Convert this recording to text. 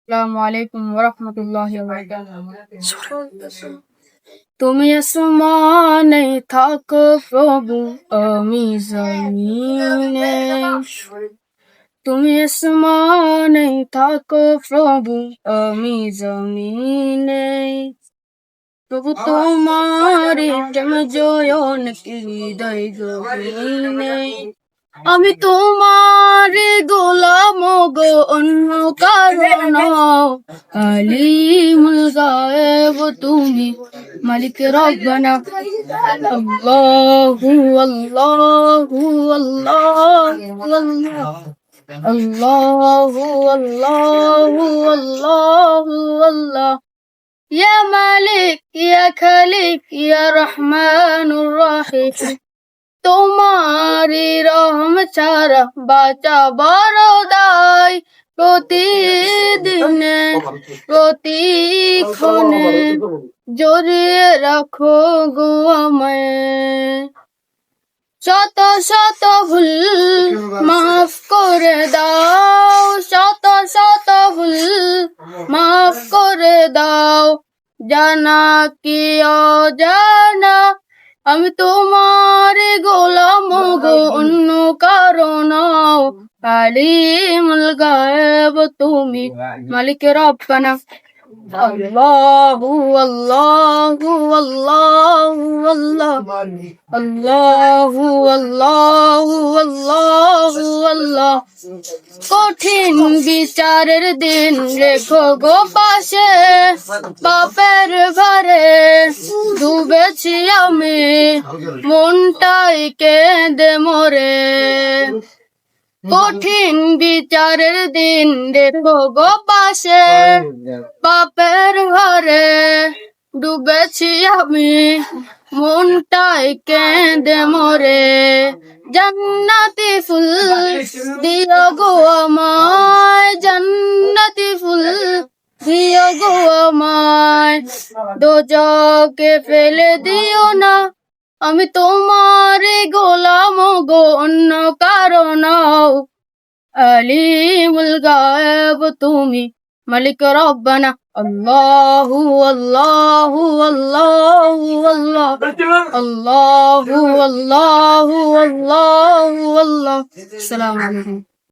আসসালামু আলাইকুম ওয়া রাহমাতুল্লাহি ওয়া বারাকাতুহু। তুমি আসমানে থাকো প্রভু, আমি জমিনে। তুমি আসমানে থাকো প্রভু, আমি জমিনে। প্রভু তোমারি প্রেম জয়ন হৃদয় গহীনে। আমি তোমার গোলাম গো, অন্য কারণ আলিমুল গায়েব তুমি, মালিক রব্বানা। আল্লাহু আল্লাহু আল্লাহু আল্লাহু আল্লাহু আল্লাহু আল্লাহ। ইয়া মালিক ইয়া খালিক ইয়া রহমানুর রহিম। তোমারি রহম ছাড়া বাঁচা বড় দায়। প্রতিদিনে প্রতিক্ষণে জড়িয়ে রাখো গো আমায়। শত শত ভুল মাফ করে দাও, শত শত ভুল মাফ করে দাও। জানা কি অজানা আমি তোমার গোলাম গো, অন্য কারণ আলিমুল গায়েব তুমি, মালিক রব্বানা। আল্লাহু আল্লাহু আল্লাহু আল্লাহ আল্লাহু আল্লাহু আল্লাহু আল্লাহ। কঠিন বিচারের দিন রেখো গো পাশে, পাপের ভারে ডুবেছি আমি, মনটাই কেঁদে মরে। কঠিন বিচারের দিন রেখো গো পাশে, পাপের ঘরে ডুবেছি আমি, মনটাই কেঁদে মরে। জান্নাতি ফুল দিও গো আমায়, জান্নাতি ফুল দিও গো আমায়। দোজখে ফেলে দিও না, আমি তোমার গোলাম গো, অন্য কারণ আলিমুল গায়েব তুমি, মালিক রব্বানা। আল্লাহু আল্লাহু আল্লাহু আল্লাহ আল্লাহু আল্লাহু আল্লাহু আল্লাহ। আসসালামু আলাইকুম।